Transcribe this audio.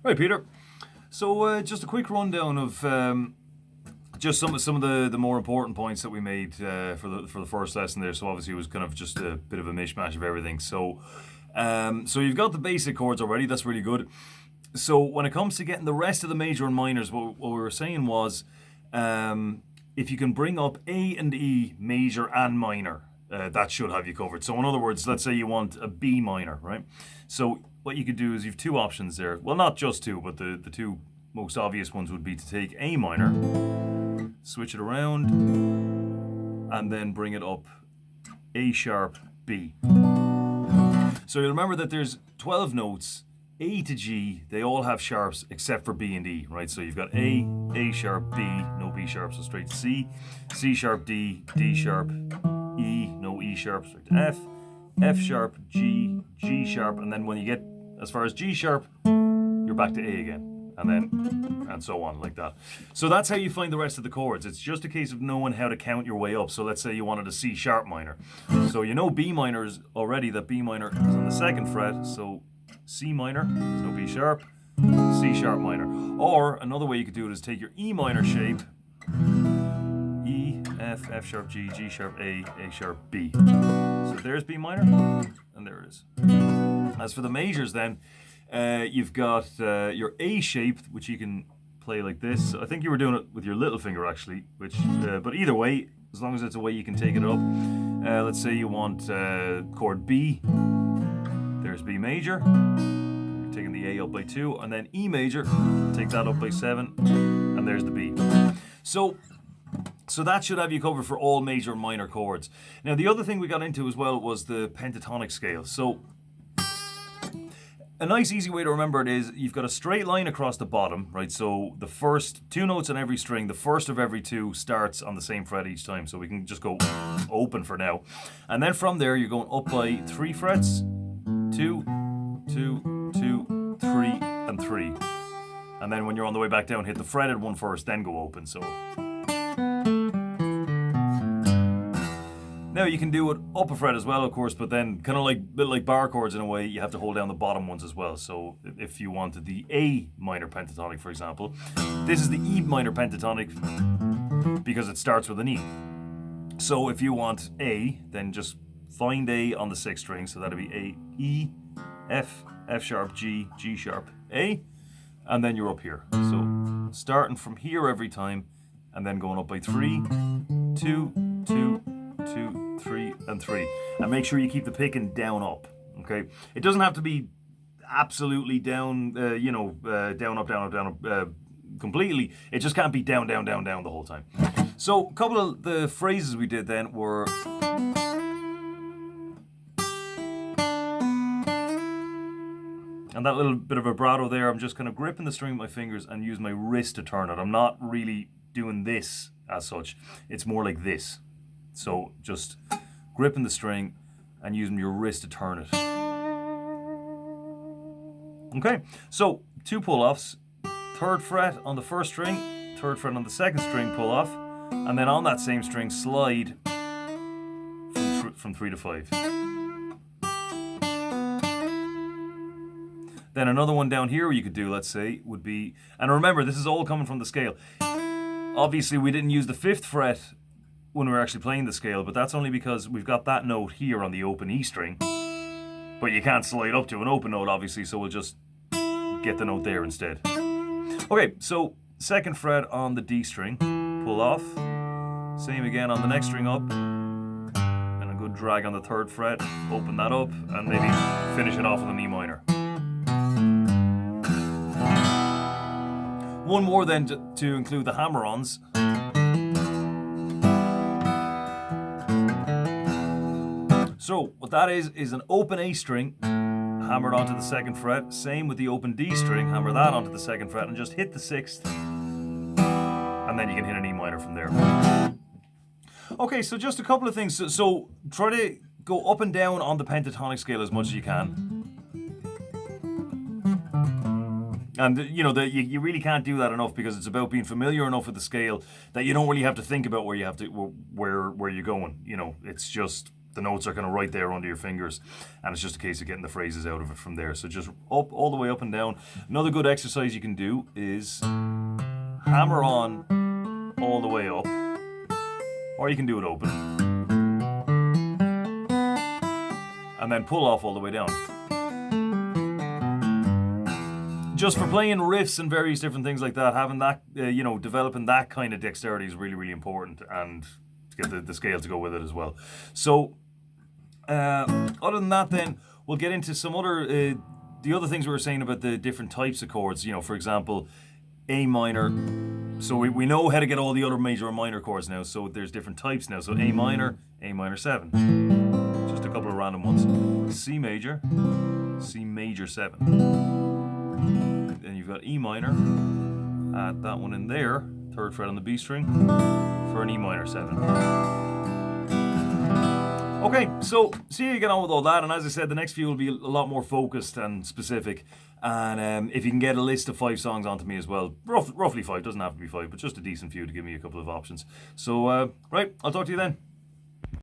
Right, Peter. So just a quick rundown of just some of the more important points that we made for the first lesson there. So obviously it was kind of just a bit of a mishmash of everything. So you've got the basic chords already. That's really good. So when it comes to getting the rest of the major and minors, what we were saying was, if you can bring up A and E, major and minor, that should have you covered. So in other words, let's say you want a B minor, right? So what you could do is you've two options there. Well, not just two, but the two most obvious ones would be to take A minor, switch it around, and then bring it up A sharp, B. So you'll remember that there's 12 notes, A to G, they all have sharps except for B and E, right? So you've got A sharp, B, no B sharp, so straight to C, C sharp, D, D sharp, E, no E sharp, straight to F, F sharp, G, G sharp, and then when you get as far as G sharp, you're back to A again, and so on like that. So that's how you find the rest of the chords. It's just a case of knowing how to count your way up. So let's say you wanted a C sharp minor. So you know B minor is already that B minor is on the second fret, so C minor, so B sharp, C sharp minor. Or another way you could do it is take your E minor shape, E, F, F sharp, G, G sharp, A sharp, B. So there's B minor, and there it is. As for the majors then, you've got your A shape, which you can play like this. I think you were doing it with your little finger actually, but either way, as long as it's a way you can take it up. Let's say you want chord B, there's B major, you're taking the A up by 2, and then E major, take that up by 7, and there's the B. So that should have you covered for all major and minor chords. Now the other thing we got into as well was the pentatonic scale. So a nice easy way to remember it is you've got a straight line across the bottom, right? So the first 2 notes on every string, the first of every 2 starts on the same fret each time. So we can just go open for now. And then from there you're going up by 3 frets, 2, 2, 2, 3, and 3. And then when you're on the way back down, hit the fretted one first, then go open. So now you can do it up a fret as well, of course, but then kind of like bar chords in a way, you have to hold down the bottom ones as well. So if you wanted the A minor pentatonic, for example, this is the E minor pentatonic because it starts with an E. So if you want A, then just find A on the 6th string, so that'd be A, E, F, F sharp, G, G sharp, A, and then you're up here. So starting from here every time, and then going up by 3, 2, 2, 2, 3, and 3. And make sure you keep the picking down up, okay? It doesn't have to be absolutely down, down, up, down, up, down, up, completely. It just can't be down, down, down, down the whole time. So a couple of the phrases we did then were... And that little bit of vibrato there, I'm just kind of gripping the string with my fingers and use my wrist to turn it. I'm not really doing this as such. It's more like this. So just gripping the string and using your wrist to turn it. Okay, so 2 pull-offs, 3rd fret on the 1st string, 3rd fret on the 2nd string, pull off, and then on that same string slide from 3 to 5. Then another one down here you could do, let's say, would be, and remember this is all coming from the scale. Obviously we didn't use the 5th fret when we were actually playing the scale, but that's only because we've got that note here on the open E string, but you can't slide up to an open note obviously, so we'll just get the note there instead. Okay, so 2nd fret on the D string, pull off, same again on the next string up, and a good drag on the 3rd fret, open that up, and maybe finish it off with an E minor. One more then to include the hammer-ons. So what that is an open A string hammered onto the 2nd fret. Same with the open D string, hammer that onto the 2nd fret and just hit the 6th. And then you can hit an E minor from there. Okay, so just a couple of things. So try to go up and down on the pentatonic scale as much as you can. And you really can't do that enough because it's about being familiar enough with the scale that you don't really have to think about where you're going. It's just the notes are kind of right there under your fingers, and it's just a case of getting the phrases out of it from there. So just up, all the way up and down. Another good exercise you can do is hammer on all the way up, or you can do it open, and then pull off all the way down. Just for playing riffs and various different things like that, having that, developing that kind of dexterity is really, really important, and to get the scale to go with it as well. So, other than that, then we'll get into some other, the other things we were saying about the different types of chords. For example, A minor. So we know how to get all the other major and minor chords now. So there's different types now. So A minor 7. Just a couple of random ones. C major 7. Then you've got E minor. Add that one in there, 3rd fret on the B string, for an E minor 7. Okay, so see how you get on with all that, and as I said, the next few will be a lot more focused and specific. And if you can get a list of 5 songs onto me as well, roughly 5, doesn't have to be 5, but just a decent few to give me a couple of options. So, right, I'll talk to you then.